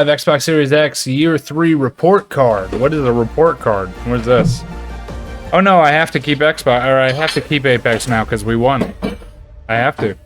Xbox Series X Year 3 report card. What is a report card? What is this? Oh no, I have to keep Xbox, or I have to keep Apex now because we won. I have to.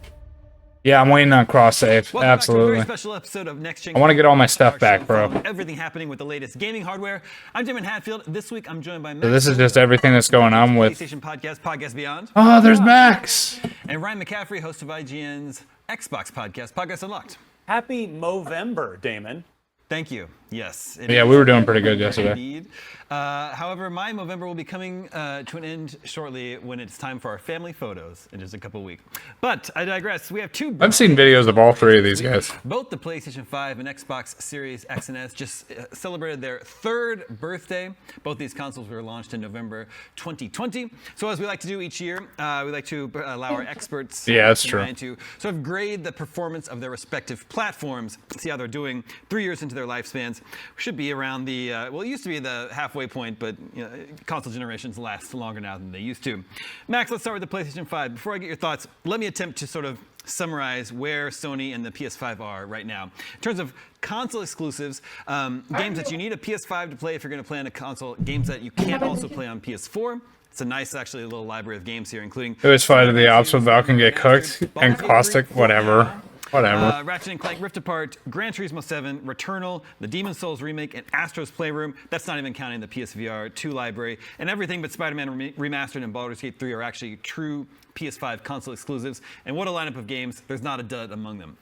Yeah, I'm waiting on cross save. Absolutely. Back to a very special episode of Next Gen. I want to get all my stuff back, bro. Everything happening with the latest gaming hardware. I'm Damon Hatfield. This week I'm joined by Max. So this is just everything that's going on with PlayStation Podcast Beyond. Oh, there's Max. And Ryan McCaffrey, host of IGN's Xbox Podcast Unlocked. Happy Movember, Damon. Thank you. Yes. Yeah, we were doing pretty good yesterday. Indeed. However, my Movember will be coming to an end shortly when it's time for our family photos in just a couple weeks. But I digress. We have two. I've seen videos of all three of these guys. Both the PlayStation 5 and Xbox Series X and S just celebrated their third birthday. Both these consoles were launched in November 2020. So as we like to do each year, we like to allow our experts to sort of grade the performance of their respective platforms, see how they're doing 3 years into their lifespans. We should be around the, well, it used to be the halfway point, but you know, console generations last longer now than they used to. Max, let's start with the PlayStation 5. Before I get your thoughts, let me attempt to sort of summarize where Sony and the PS5 are right now. In terms of console exclusives, games that you need a PS5 to play if you're going to play on a console, games that you can't also play on PS4. It's a nice, actually, little library of games here, including... It was Fight of the Ops with Valken get cooked, and Caustic, whatever. Ratchet & Clank Rift Apart, Gran Turismo 7, Returnal, the Demon's Souls remake, and Astro's Playroom. That's not even counting the PSVR 2 library. And everything but Spider-Man Remastered and Baldur's Gate 3 are actually true PS5 console exclusives. And what a lineup of games. There's not a dud among them.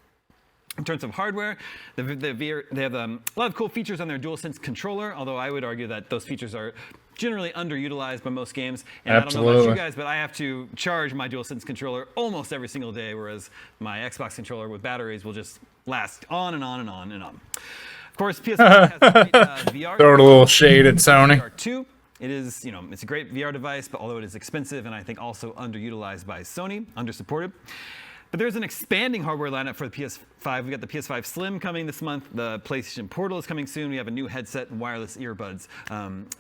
In terms of hardware, they have a lot of cool features on their DualSense controller, although I would argue that those features are generally underutilized by most games. And Absolutely. I don't know about you guys, but I have to charge my DualSense controller almost every single day, whereas my Xbox controller with batteries will just last on and on and on and on. Of course, PS5 has great, VR. Throw a little shade at Sony. VR 2. It is, you know, it's a great VR device, but although it is expensive and I think also underutilized by Sony, undersupported. But there's an expanding hardware lineup for the PS5. We got the PS5 Slim coming this month. The PlayStation Portal is coming soon. We have a new headset and wireless earbuds.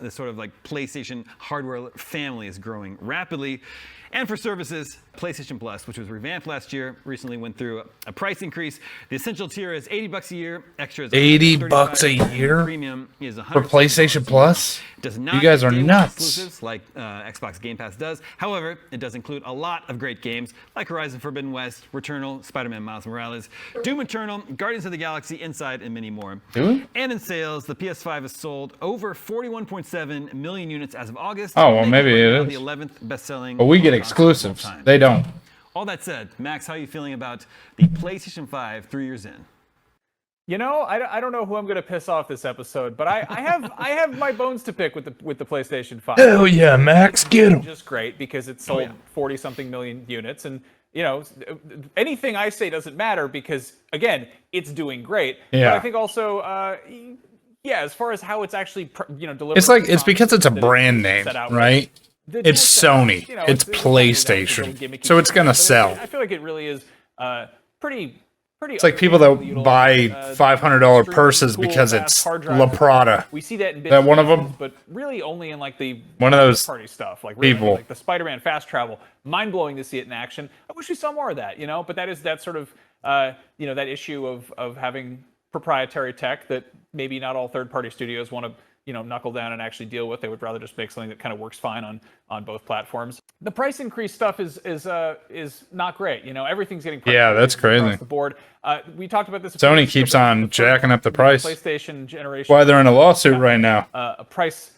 The sort of like PlayStation hardware family is growing rapidly. And for services, PlayStation Plus, which was revamped last year, recently went through a price increase. The essential tier is $80 a year. Extra is $80 a year Premium is for PlayStation Plus. Does not you guys are nuts. Exclusives like Xbox Game Pass does. However, it does include a lot of great games like Horizon Forbidden West, Returnal, Spider-Man Miles Morales, Doom Eternal, Guardians of the Galaxy, Inside, and many more. And in sales, the PS5 has sold over 41.7 million units as of August. Oh, well, maybe it is. The 11th best-selling. But we get exclusives. They don't. All that said, Max, how are you feeling about the PlayStation 5 3 years in? You know, I don't know who I'm going to piss off this episode, but I have my bones to pick with the PlayStation 5. Hell yeah, Max, get him. Just great because it sold 40-something million units, and you know, anything I say doesn't matter because again, it's doing great. Yeah. But I think also, yeah, as far as how it's actually delivered, it's because it's a brand name, right? It's Sony. It's PlayStation. So it's going to sell. I feel like it really is pretty. It's like people that buy $500 purses because it's La Prada. We see that in that one of them, but really only in like the one of those party stuff, like really, people, like the Spider-Man fast travel. Mind blowing to see it in action. I wish we saw more of that, you know. But that sort of that issue of having proprietary tech that maybe not all third-party studios want to knuckle down and actually deal with. They would rather just make something that kind of works fine on both platforms. The price increase stuff is not great. You know, everything's getting that's crazy across the board. We talked about this. Sony keeps on jacking up the price. PlayStation generation. Why they're in a lawsuit right now? A price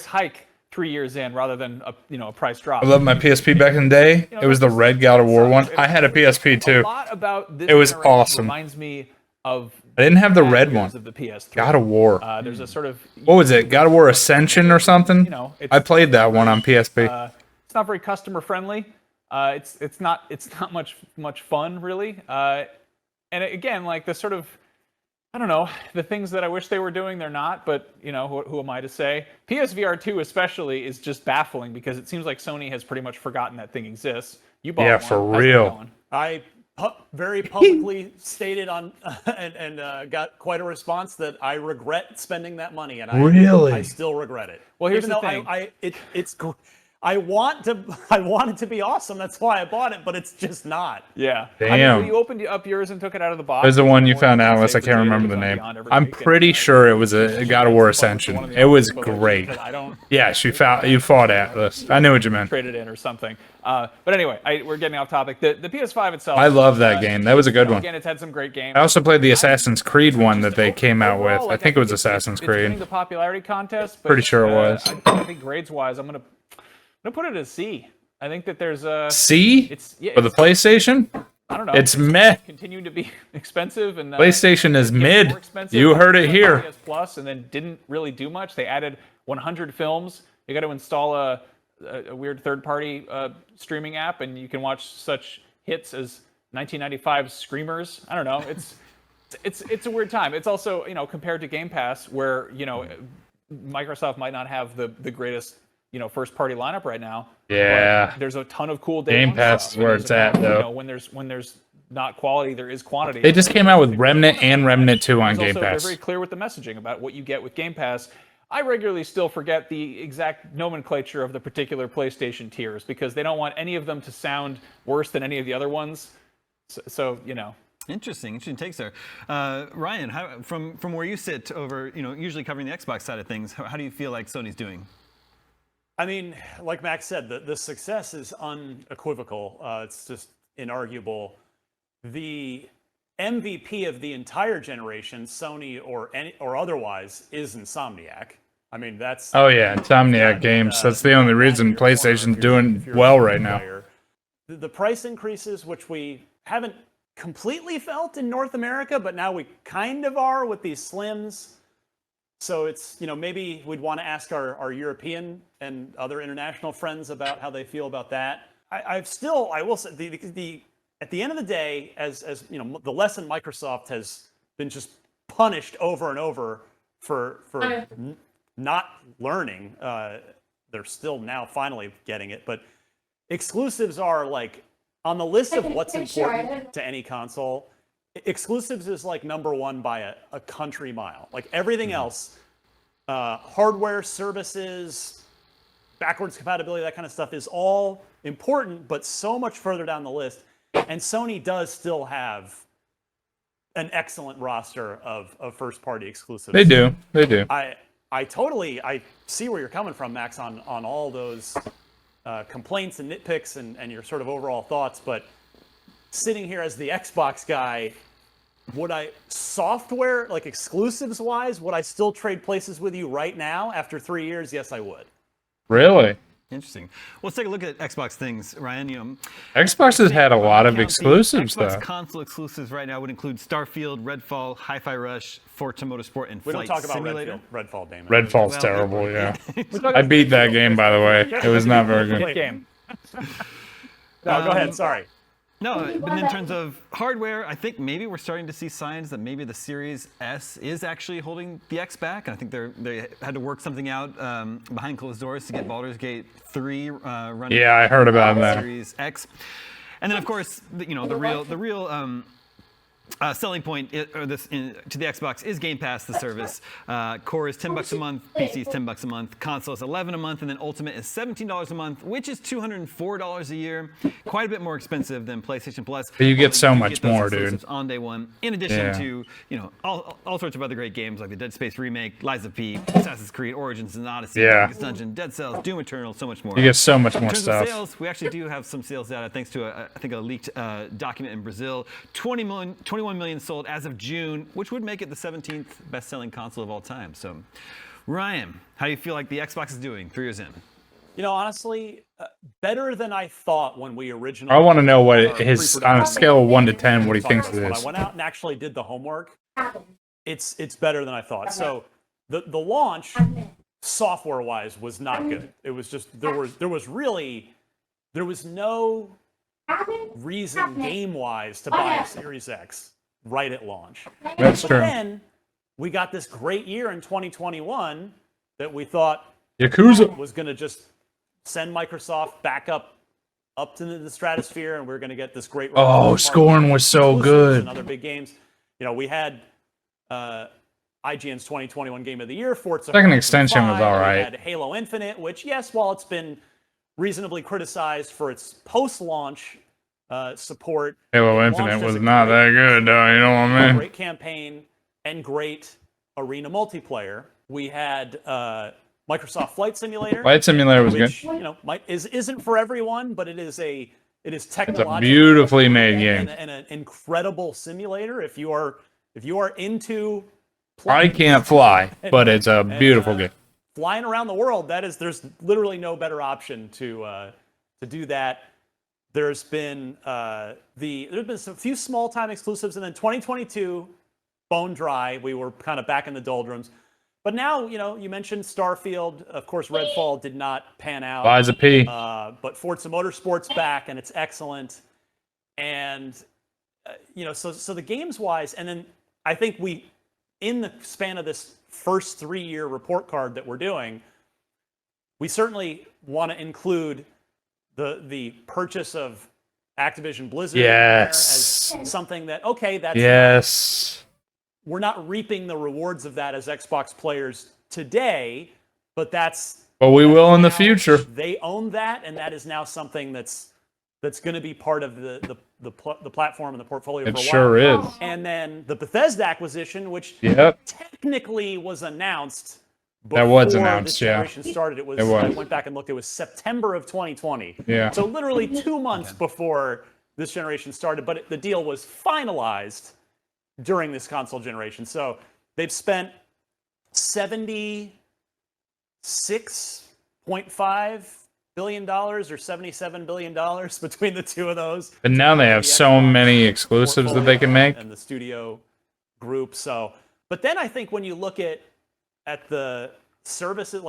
hike 3 years in rather than a price drop. I love my PSP back in the day. It was the red God of War one. I had a PSP too. A lot about this it was awesome. Reminds me of. I didn't have the red one. Of the PS3. God of War. There's a sort of. What was it? God of War Ascension or something? I played that one on PSP. It's not very customer friendly. It's not much fun really. And again, like the sort of, I don't know, the things that I wish they were doing, they're not. But who am I to say? PSVR 2 especially is just baffling because it seems like Sony has pretty much forgotten that thing exists. You bought one. For real. I very publicly stated on and got quite a response that I regret spending that money, and I still regret it. Well, here's Even the though thing. I want it to be awesome. That's why I bought it, but it's just not. Yeah. Damn. You opened up yours and took it out of the box. There's the one you Or found, did Alice. I save the can't data remember that's the on name. Beyond every I'm week? pretty And sure it was a God of War it's one of Ascension. the It was others, but great. I don't Yeah, you fought Atlas. I knew what you meant. trade it in or something. But anyway, we're getting off topic. The PS5 itself. I love that game. That was a good one. Again, it's had some great games. I also played the Assassin's Creed one that they came out with. Overall, I think it was it's Assassin's winning Creed. the popularity contest. But, Pretty sure it was. I think grades-wise, I'm gonna put it as C. I think that there's a C? For the PlayStation? I don't know. It's meh. Continued to be expensive and PlayStation is getting mid. more expensive. You heard it here. PS Plus, and then didn't really do much. They added 100 films. You got to install a weird third-party streaming app, and you can watch such hits as 1995's Screamers. I don't know. It's a weird time. It's also, compared to Game Pass, where Microsoft might not have the greatest first party lineup right now. Yeah. There's a ton of cool Game Pass is where it's at, though. When there's not quality, there is quantity. They just came out with Remnant and Remnant 2 on Game They're Pass. very clear with the messaging about what you get with Game Pass. I regularly still forget the exact nomenclature of the particular PlayStation tiers because they don't want any of them to sound worse than any of the other ones. So. Interesting takes there. Ryan, from where you sit over, usually covering the Xbox side of things, how do you feel like Sony's doing? I mean, like Max said, the success is unequivocal. It's just inarguable. The MVP of the entire generation, Sony or otherwise, is Insomniac. I mean, that's... Oh, yeah, Insomniac Games. That's the only reason PlayStation's doing well right now. The price increases, which we haven't completely felt in North America, but now we kind of are with these Slims. So it's, maybe we'd want to ask our European and other international friends about how they feel about that. I will say, at the end of the day, as the lesson Microsoft has been just punished over and over for not learning. They're still now finally getting it, but exclusives are like on the list of what's important to any console. Exclusives is like number one by a country mile. Like everything else, hardware, services, backwards compatibility, that kind of stuff is all important, but so much further down the list. And Sony does still have an excellent roster of first-party exclusives. They do. I see where you're coming from, Max, on all those complaints and nitpicks and your sort of overall thoughts, but sitting here as the Xbox guy, software, like exclusives wise, would I still trade places with you right now after 3 years? Yes, I would. Really? Interesting. Well, let's take a look at Xbox things, Ryan. Xbox has had a lot of exclusives, Xbox though. console exclusives right now would include Starfield, Redfall, Hi-Fi Rush, Forza Motorsport, and We don't Flight talk about Simulator. Redfall, Damon. Redfall's terrible, yeah. I beat that game, by the way. It was not very good. Game. No, go ahead. Sorry. No, but in terms of hardware, I think maybe we're starting to see signs that maybe the Series S is actually holding the X back. And I think they had to work something out behind closed doors to get Baldur's Gate 3 running. Yeah, I heard about that. Series X. And then, of course, the real selling point to the Xbox is Game Pass, the service. Core is $10 a month, PC is $10 a month, console is $11 a month, and then Ultimate is $17 a month, which is $204 a year. Quite a bit more expensive than PlayStation Plus. But you get so much more, dude. On day one, in addition to all sorts of other great games like the Dead Space remake, Lies of P, Assassin's Creed Origins and Odyssey, Darkest Dungeon, Dead Cells, Doom Eternal, so much more. You get so much more in terms stuff. Of sales, we actually do have some sales data thanks to a leaked document in Brazil. 21 million sold as of June, which would make it the 17th best-selling console of all time. So, Ryan, how do you feel like the Xbox is doing 3 years in? Honestly, better than I thought when we originally... I want to know what his, on a scale of 1 to 10, what he thinks it When is. I went out and actually did the homework, it's better than I thought. So the launch, software-wise, was not good. It was just, there was no reason game-wise to buy a Series X right at launch. That's but true. Then we got this great year in 2021 that we thought Yakuza was going to just send Microsoft back up to the stratosphere, and we're going to get this great. Oh, Scorn was so good. And other big games. We had IGN's 2021 Game of the Year, Forza. Second extension was all right. We had Halo Infinite, which, yes, while it's been reasonably criticized for its post-launch support. Halo It Infinite launched as was a not great- that good, though. You know what I mean? Great campaign and great arena multiplayer. We had Microsoft Flight Simulator, Flight Simulator was which good. isn't for everyone, but it is It's a technologically beautifully made game. and an incredible simulator. If you are into I planes can't fly, and- but it's a and, beautiful game. flying around the world, there's literally no better option to do that. There's been a few small time exclusives, and then 2022, bone dry. We were kind of back in the doldrums. But now, you mentioned Starfield. Of course, Redfall did not pan out. Liza P. But Forza Motorsport's back, and it's excellent. And, so the games-wise, and then I think in the span of this first 3-year report card that we're doing, we certainly want to include the purchase of Activision Blizzard Yes. as something that, okay, that's Yes. we're not reaping the rewards of that as Xbox players today, but that's But we will in the now- future. They own that, and that is now something that's going to be part of the platform and the portfolio It for a while. sure is. And then the Bethesda acquisition, which Yep. technically was announced. That was before announced, this yeah. generation started. It was. It was. I went back and looked. It was September of 2020. Yeah. So literally 2 months before this generation started, but the deal was finalized during this console generation. So they've spent $76.5 billion or $77 billion between the two of those. But now they have so many exclusives that they can make. And the studio group. So, but then I think when you look at the services,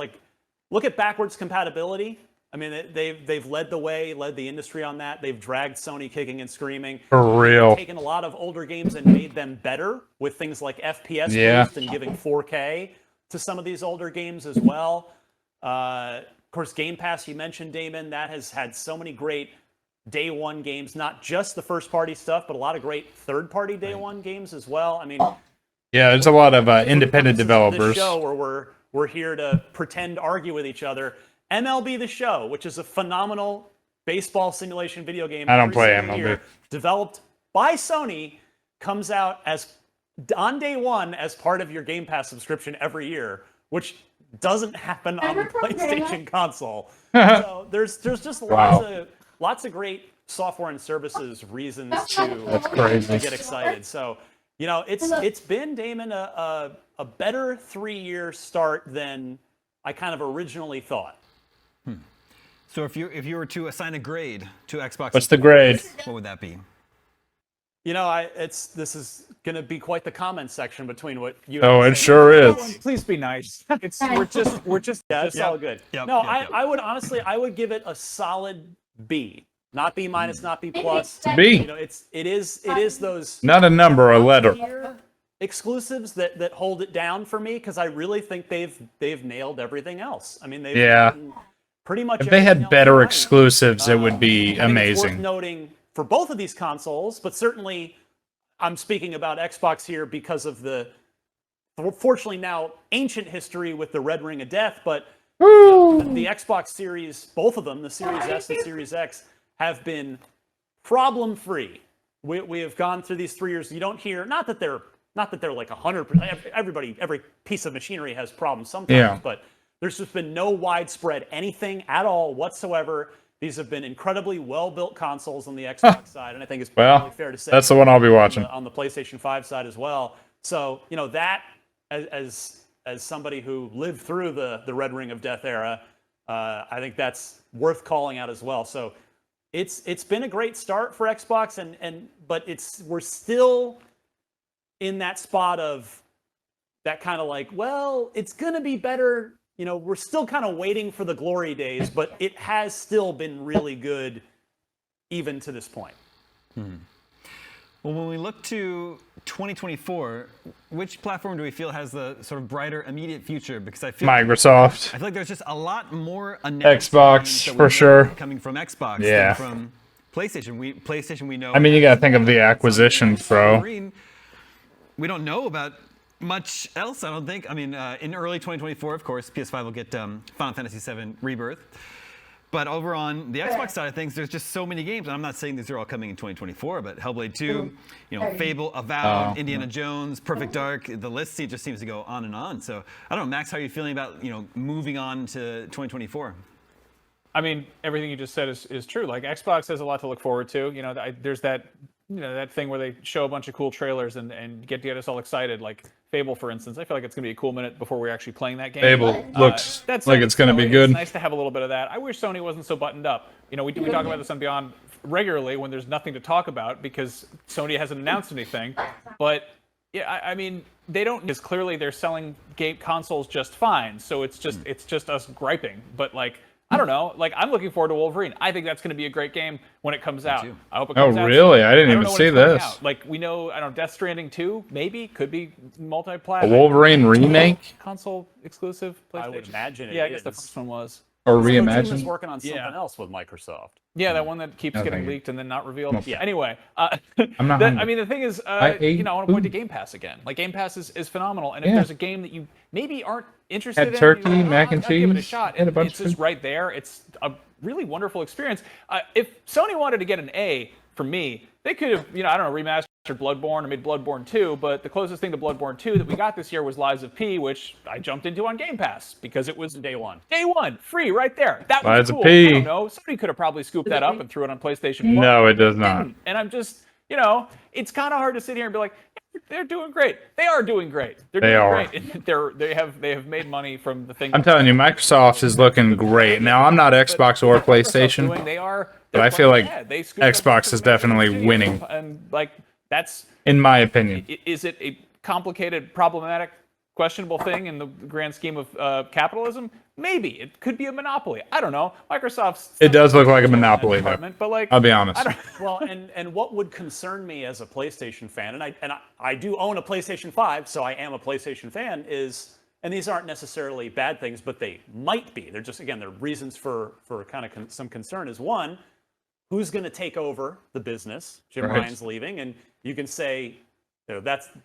look at backwards compatibility. I mean, they've led the way, led the industry on that. They've dragged Sony kicking and screaming. For real. Taken a lot of older games and made them better with things like FPS Yeah. boost and giving 4K to some of these older games as well. Of course, Game Pass, you mentioned, Damon, that has had so many great day one games, not just the first party stuff, but a lot of great third party day one games as well. I mean, Yeah, there's a lot of independent this developers. show where we're here to pretend argue with each other. MLB The Show, which is a phenomenal baseball simulation video game. I don't every play single MLB. year, developed by Sony, comes out on day one as part of your Game Pass subscription every year, which doesn't happen on the PlayStation console. So there's just lots of great software and services reasons to crazy. get excited. So it's been, Damon, a better 3-year start than I kind of originally thought. So if you were to assign a grade to Xbox, What's the grade? what would that be? This is going to be quite the comment section between what you. Oh, have it to say. sure is. Please be nice. We're just Yeah, it's all good. Yep, No, yep. I would honestly, I would give it a solid B, not B minus, not B plus. B. It is those Not a number, a letter. tier exclusives that hold it down for me, because I really think they've nailed everything else. I mean, they've Yeah. gotten pretty much. If they everything had else better right. exclusives, it would be I think it's worth amazing. noting for both of these consoles, but certainly I'm speaking about Xbox here because of the fortunately now ancient history with the Red Ring of Death, but the Xbox Series, both of them, the Series S and Series X, have been problem-free. We have gone through these 3 years. You don't hear, not that they're like 100%. Every piece of machinery has problems sometimes, Yeah. but there's just been no widespread anything at all whatsoever. These have been incredibly well-built consoles on the Xbox side, and I think it's probably Well, fair to say that's the one I'll be watching. on the PlayStation 5 side as well. So, that as somebody who lived through the Red Ring of Death era, I think that's worth calling out as well. So it's been a great start for Xbox, but we're still in that spot of that kind of like, well, it's gonna be better. We're still kind of waiting for the glory days, but it has still been really good even to this point. Well, when we look to 2024, which platform do we feel has the sort of brighter immediate future? Because I feel Microsoft. like there's just a lot more announced Xbox, games that we for know sure. coming from Xbox Yeah. than from PlayStation. PlayStation we know. I mean, you gotta think of the acquisitions, bro. Wolverine. We don't know about much else, I don't think. I mean, in early 2024, of course, PS5 will get Final Fantasy VII Rebirth. But over on the Xbox side of things, there's just so many games. And I'm not saying these are all coming in 2024, but Hellblade 2, Fable, Avowed, Indiana Jones, Perfect Dark. The list just seems to go on and on. So I don't know, Max, how are you feeling about moving on to 2024? I mean, everything you just said is true. Like Xbox has a lot to look forward to. There's that that thing where they show a bunch of cool trailers and get us all excited. Like Fable, for instance. I feel like it's going to be a cool minute before we're actually playing that game. Fable looks like it's going to be good. It's nice to have a little bit of that. I wish Sony wasn't so buttoned up. We talk about this on Beyond regularly when there's nothing to talk about because Sony hasn't announced anything. But yeah, I mean, they don't, because clearly they're selling game consoles just fine. So it's just us griping. But like, I don't know. Like, I'm looking forward to Wolverine. I think that's going to be a great game when it comes out. I hope it comes out. Oh, really? Soon. I didn't even know when see it's coming this. out. Like, we know, I don't know, Death Stranding 2, maybe, could be multi-plat. A Wolverine remake? Console exclusive PlayStation. I would imagine it Yeah, I guess is. the first one was. Or The team is reimagined? working on something else with Microsoft. Yeah, that one that keeps No, getting thank you. leaked and then not revealed. Yeah. Anyway, I'm not I hungry. mean, the thing is, I ate I want to point to food. Game Pass again. Like, Game Pass is phenomenal. And if Yeah. there's a game that you maybe aren't interested Had in, turkey, you're like, mac and I'll give it a cheese, shot. had a And bunch it's of just food. right there. It's a really wonderful experience. If Sony wanted to get an A from me, they could have, I don't know, remastered Bloodborne or made Bloodborne 2, but the closest thing to Bloodborne 2 that we got this year was Lies of P, which I jumped into on Game Pass because it was Day one. Day one, free right there. That was Lies of cool. P. I don't know. Somebody could have probably scooped that up and threw it on PlayStation 4. No, it does They not. didn't. And I'm just, it's kind of hard to sit here and be like, they're doing great. They are doing great. They're They doing are. great. They have made money from the thing. I'm telling you, Microsoft is looking great. Now, I'm not Xbox or PlayStation, They are. but I feel like They scooped up Xbox some is definitely studios, winning. And like that's. in my opinion. Is it a complicated, problematic, questionable thing in the grand scheme of capitalism? Maybe. It could be a monopoly. I don't know. Microsoft's... It does look like a monopoly, though. But like, I'll be honest. Well, and what would concern me as a PlayStation fan, and I do own a PlayStation 5, so I am a PlayStation fan, is, and these aren't necessarily bad things, but they might be. They're just, again, they're reasons for kind of some concern is one, who's going to take over the business? Jim Right. Ryan's leaving, and you can say,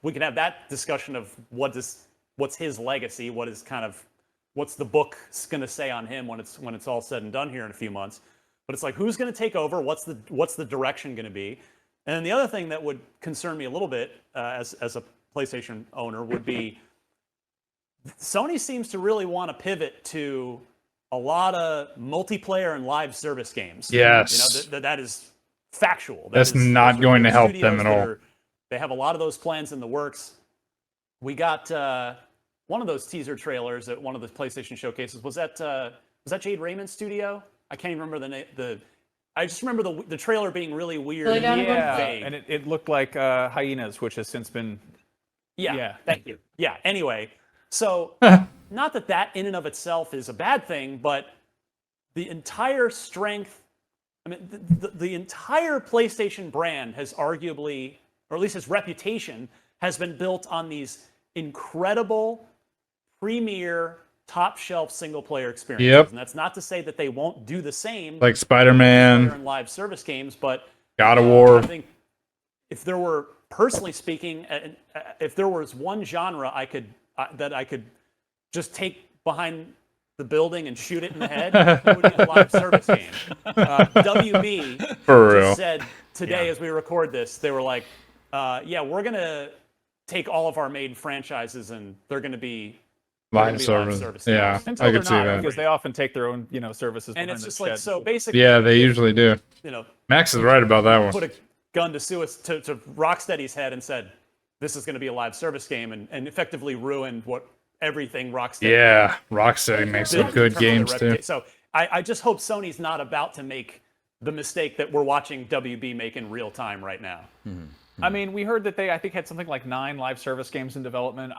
we can have that discussion of what's his legacy, what's the book going to say on him when it's all said and done here in a few months. But it's like, who's going to take over? What's the direction going to be? And then the other thing that would concern me a little bit as a PlayStation owner would be Sony seems to really want to pivot to a lot of multiplayer and live service games. Yes. That is factual. That's not those are going to big help studios them at that all. they have a lot of those plans in the works. We got one of those teaser trailers at one of the PlayStation showcases. Was that Jade Raymond's studio? I can't even remember the name. I just remember the trailer being really weird. Really and yeah, vague. and it looked like Hyenas, which has since been... Yeah, thank you. Yeah, anyway. So, not that in and of itself is a bad thing, but the entire strength, the entire PlayStation brand has arguably, or at least its reputation, has been built on these incredible, premier, top-shelf single-player experiences. Yep. And that's not to say that they won't do the same Like Spider-Man, in live service games, but God of War. I think if there were, personally speaking, if there was one genre that I could just take behind the building and shoot it in the head, it would be a live service game. WB For real. just said today as we record this, they were like, yeah, we're going to take all of our main franchises and they're going to be Live service. Yeah, Until I they're could see not, that. because they often take their own, services. and behind it's the just like, shed. so basically, Yeah, they usually do. you know, Max is right about that put one. a gun to Rocksteady's head and said, this is going to be a live service game, and effectively ruined what everything Rocksteady Yeah, Rocksteady makes did some in good terms of their games too. reputation. So I just hope Sony's not about to make the mistake that we're watching WB make in real time right now. I mean, we heard that they, I think, had something like 9 live service games in development.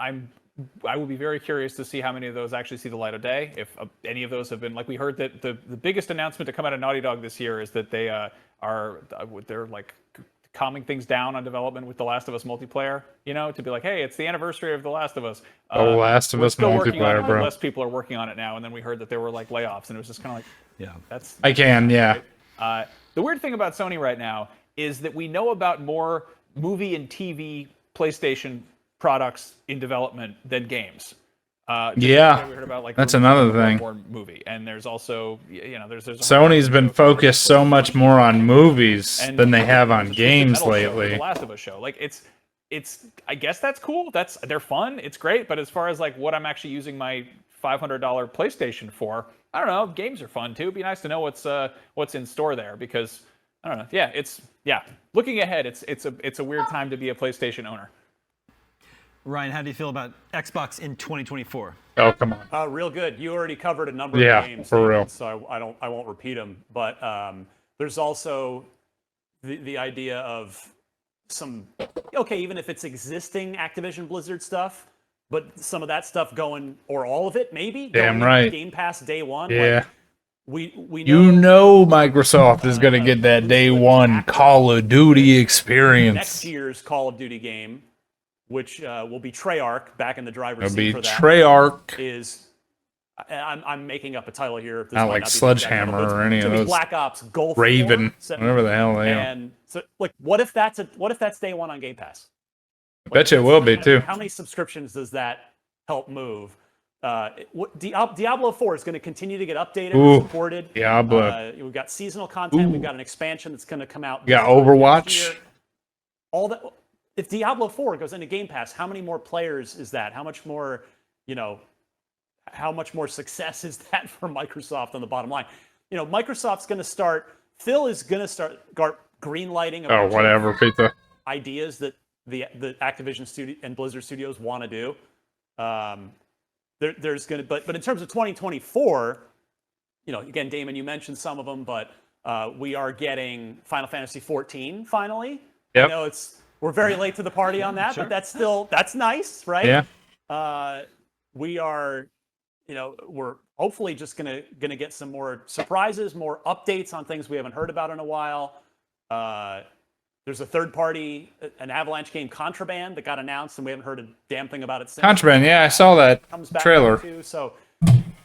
I would be very curious to see how many of those actually see the light of day. If any of those have been, like, we heard that the biggest announcement to come out of Naughty Dog this year is that they they're like calming things down on development with The Last of Us multiplayer. To be like, hey, it's the anniversary of The Last of Us. The Last of we're Us still working on multiplayer, it, but bro. less people are working on it now. And then we heard that there were like layoffs, and it was just kind of like, Yeah. that's. I can, yeah. The weird thing about Sony right now is that we know about more movie and TV PlayStation products in development than games. Just Yeah, like we heard about, like, that's the another thing. Bloodborne movie, and there's also, you know, there's a Sony's been focused so much more on movies and than they have on there's a Twisted games Metal show, there's lately. The Last of Us show, like it's I guess that's cool. They're fun. It's great. But as far as like what I'm actually using my $500 PlayStation for, I don't know. Games are fun too. It'd be nice to know what's in store there, because I don't know. Yeah, looking ahead, it's a weird time to be a PlayStation owner. Ryan, how do you feel about Xbox in 2024? Oh, come on. Real good. You already covered a number Yeah, of games, for real. so I won't repeat them. But there's also the idea of some, okay, even if it's existing Activision Blizzard stuff, but some of that stuff going, or all of it maybe, Damn going right. Game Pass day one. Yeah. Like, we You know Microsoft is going to get that day one Call of Duty experience. next year's Call of Duty game, which will be Treyarch back in the driver's It'll seat be for that. Treyarch. Is I'm making up a title here. This Not might like not be the exact Sledgehammer title, but or any it's of gonna be those. Black Ops Gulf Raven, War, whatever the hell they are. And so, like, what if that's day one on Game Pass? Bet you it will be too. How many subscriptions does that help move? Diablo 4 is going to continue to get updated and supported. Diablo. We've got seasonal content. We've got an expansion that's going to come out. You got this Overwatch. year. All that. If Diablo 4 goes into Game Pass, how many more players is that? How much more, how much more success is that for Microsoft on the bottom line? Microsoft's going to start. Phil is going to start greenlighting. Oh, whatever, pizza. Ideas that the Activision studio and Blizzard Studios want to do. There's going to, but in terms of 2024, again, Damon, you mentioned some of them, but we are getting Final Fantasy 14 finally. Yep. I know we're very late to the party on that, Sure. but that's nice, right? Yeah. We are, we're hopefully just gonna get some more surprises, more updates on things we haven't heard about in a while. There's a third party, an Avalanche game, Contraband, that got announced, and we haven't heard a damn thing about it since. Contraband, yeah, I saw that Comes back trailer. too. So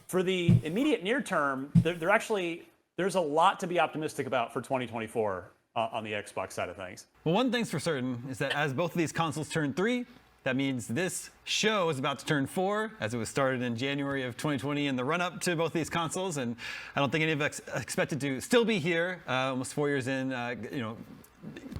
for the immediate near term, there's a lot to be optimistic about for 2024 on the Xbox side of things. Well, one thing's for certain is that as both of these consoles turn 3, that means this show is about to turn 4, as it was started in January of 2020 in the run-up to both these consoles. And I don't think any of us expected to still be here, almost 4 years in,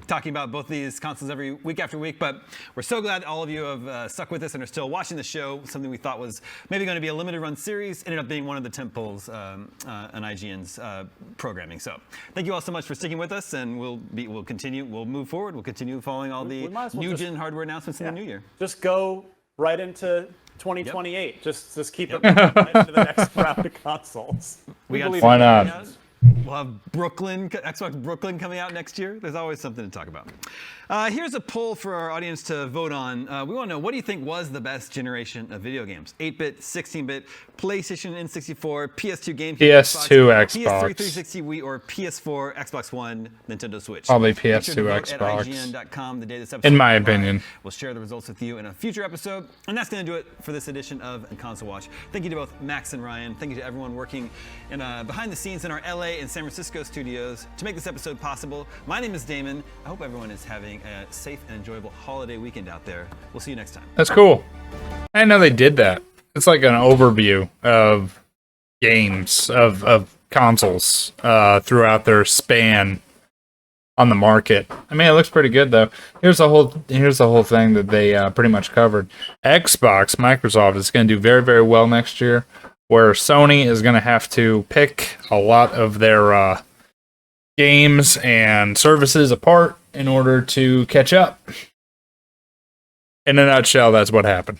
talking about both these consoles every week after week. But we're so glad all of you have stuck with us and are still watching the show. Something we thought was maybe going to be a limited run series ended up being one of the tentpoles on IGN's programming. So thank you all so much for sticking with us, and we'll continue. We'll move forward. We'll continue following all the new gen hardware announcements in the new year. Just go right into 2028. Yep. Just keep it right into the next round of consoles. Why not? We'll have Xbox Brooklyn coming out next year. There's always something to talk about. Here's a poll for our audience to vote on. We want to know, what do you think was the best generation of video games? 8-bit, 16-bit, PlayStation N64, PS2 GameCube, PS2 Xbox, PS3 360 Wii, or PS4, Xbox One, Nintendo Switch. Probably Make sure PS2 to vote Xbox. at IGN.com the day this episode In my goes live. opinion. We'll share the results with you in a future episode. And that's going to do it for this edition of Console Watch. Thank you to both Max and Ryan. Thank you to everyone working behind the scenes in our LA and San Francisco studios to make this episode possible. My name is Damon. I hope everyone is having a safe and enjoyable holiday weekend out there. We'll see you next time. That's cool. I didn't know they did that. It's like an overview of games, of consoles throughout their span on the market. I mean, it looks pretty good though. Here's the whole thing that they pretty much covered. Microsoft is going to do very, very well next year, where Sony is going to have to pick a lot of their games and services apart in order to catch up. In a nutshell, that's what happened.